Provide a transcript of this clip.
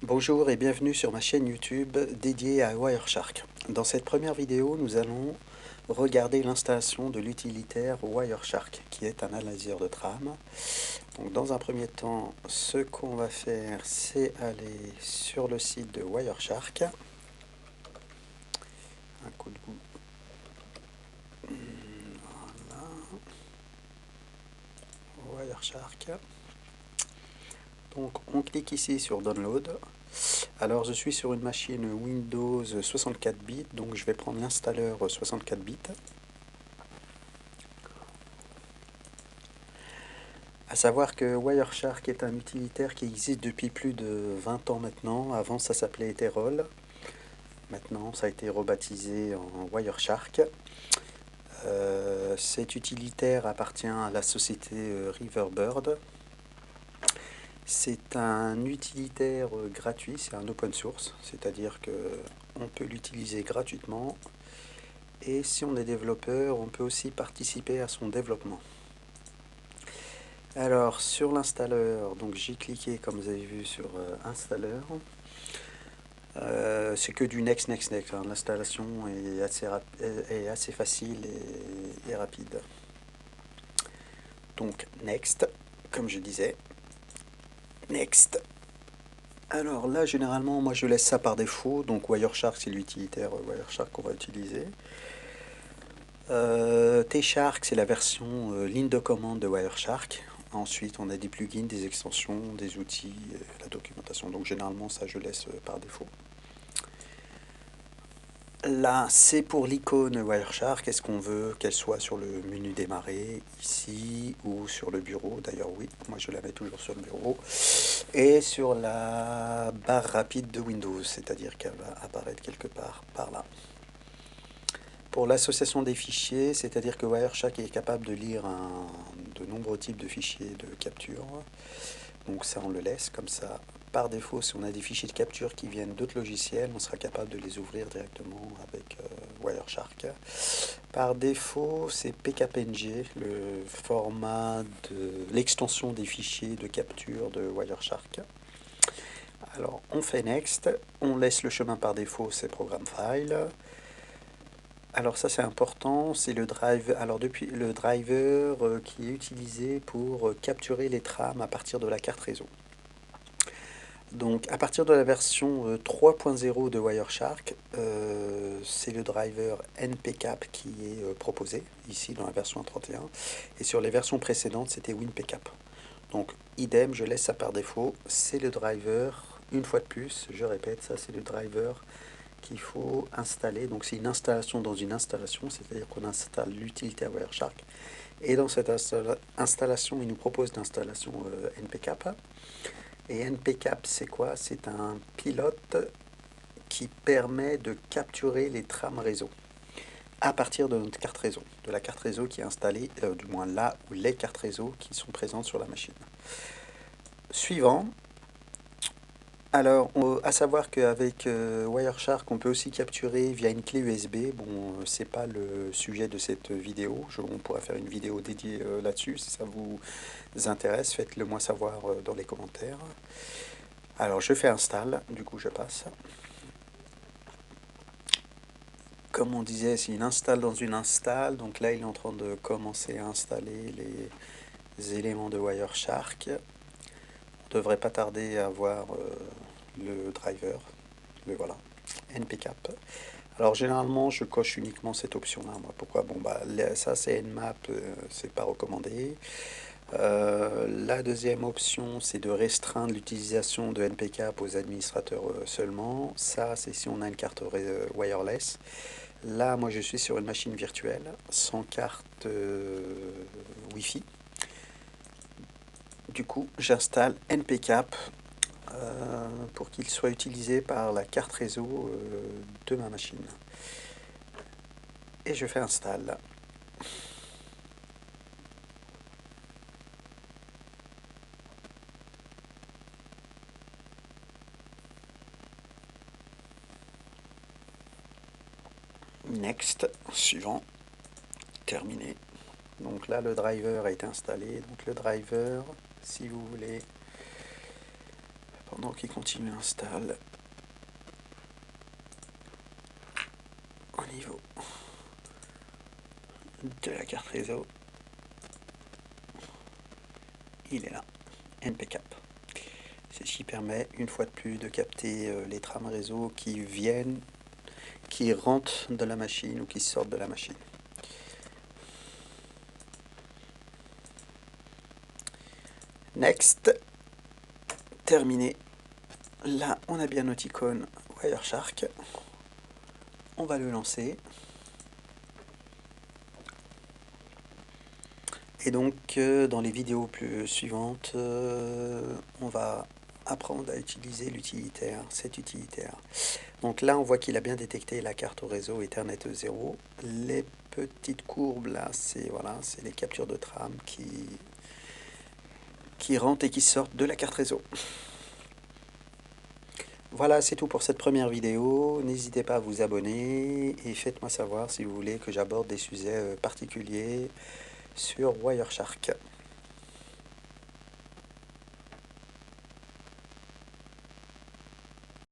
Bonjour et bienvenue sur ma chaîne YouTube dédiée à Wireshark. Dans cette première vidéo, nous allons regarder l'installation de l'utilitaire Wireshark, qui est un analyseur de trame. Donc, dans un premier temps, ce qu'on va faire, c'est aller sur le site de Wireshark. Un coup de bout. Voilà. Wireshark. Donc, on clique ici sur Download. Alors, je suis sur une machine Windows 64 bits, donc je vais prendre l'installeur 64 bits. À savoir que Wireshark est un utilitaire qui existe depuis plus de 20 ans maintenant. Avant, ça s'appelait Etherol. Maintenant, ça a été rebaptisé en Wireshark. Cet utilitaire appartient à la société Riverbird. C'est un utilitaire gratuit, c'est un open source, c'est-à-dire que on peut l'utiliser gratuitement et si on est développeur, on peut aussi participer à son développement. Alors sur l'installeur, donc j'ai cliqué comme vous avez vu sur installeur. C'est que du next. Hein. L'installation est assez facile et rapide. Donc next, comme je disais. Next. Alors là, généralement, moi je laisse ça par défaut. Donc Wireshark, c'est l'utilitaire Wireshark qu'on va utiliser. T-Shark, c'est la version ligne de commande de Wireshark. Ensuite, on a des plugins, des extensions, des outils, la documentation. Donc généralement, ça je laisse par défaut. Là, c'est pour l'icône Wireshark. Est-ce qu'on veut qu'elle soit sur le menu démarrer, ici, ou sur le bureau? D'ailleurs, oui, moi je la mets toujours sur le bureau. Et sur la barre rapide de Windows, c'est-à-dire qu'elle va apparaître quelque part par là. Pour l'association des fichiers, c'est-à-dire que Wireshark est capable de lire de nombreux types de fichiers de capture. Donc ça, on le laisse comme ça. Par défaut, si on a des fichiers de capture qui viennent d'autres logiciels, on sera capable de les ouvrir directement avec Wireshark. Par défaut, c'est PKPNG, le format de l'extension des fichiers de capture de Wireshark. Alors, on fait Next, on laisse le chemin par défaut, c'est Program File. Alors ça c'est important, c'est le driver, alors depuis le driver qui est utilisé pour capturer les trames à partir de la carte réseau. Donc à partir de la version 3.0 de Wireshark, c'est le driver NPCap qui est proposé, ici dans la version 31, et sur les versions précédentes c'était WinPCap. Donc idem, je laisse ça par défaut, c'est le driver, une fois de plus, je répète, ça c'est le driver qu'il faut installer. Donc c'est une installation dans une installation, c'est-à-dire qu'on installe l'utilitaire Wireshark, et dans cette installation, il nous propose l'installation NPCap. Et NPCap, c'est quoi? C'est un pilote qui permet de capturer les trames réseau à partir de notre carte réseau, de la carte réseau qui est installée, du moins là où les cartes réseau qui sont présentes sur la machine. Suivant. Alors, à savoir qu'avec Wireshark, on peut aussi capturer via une clé USB. Bon, c'est pas le sujet de cette vidéo. On pourra faire une vidéo dédiée là-dessus. Si ça vous intéresse, faites-le moi savoir dans les commentaires. Alors je fais install, du coup je passe. Comme on disait, c'est une install dans une install. Donc là il est en train de commencer à installer les éléments de Wireshark. On devrait pas tarder à voir le driver. Le voilà, NPCap. Alors généralement je coche uniquement cette option là. Moi. Pourquoi? Bon bah ça c'est Nmap, c'est pas recommandé. La deuxième option, c'est de restreindre l'utilisation de NPCap aux administrateurs seulement. Ça, c'est si on a une carte wireless. Là, moi, je suis sur une machine virtuelle, sans carte Wi-Fi. Du coup, j'installe NPCap pour qu'il soit utilisé par la carte réseau de ma machine. Et je fais install. Next, suivant, terminé. Donc là, le driver a été installé. Donc le driver, si vous voulez, pendant qu'il continue l'install, au niveau de la carte réseau, il est là, NPCap. C'est ce qui permet une fois de plus de capter les trames réseau qui viennent, qui rentrent de la machine ou qui sortent de la machine. Next, terminé. Là, on a bien notre icône Wireshark. On va le lancer. Et donc, dans les vidéos plus suivantes, on va apprendre à utiliser l'utilitaire, cet utilitaire. Donc là, on voit qu'il a bien détecté la carte au réseau Ethernet 0. Les petites courbes là, c'est voilà, c'est les captures de trame qui rentrent et qui sortent de la carte réseau. Voilà, c'est tout pour cette première vidéo. N'hésitez pas à vous abonner et faites-moi savoir si vous voulez que j'aborde des sujets particuliers sur Wireshark.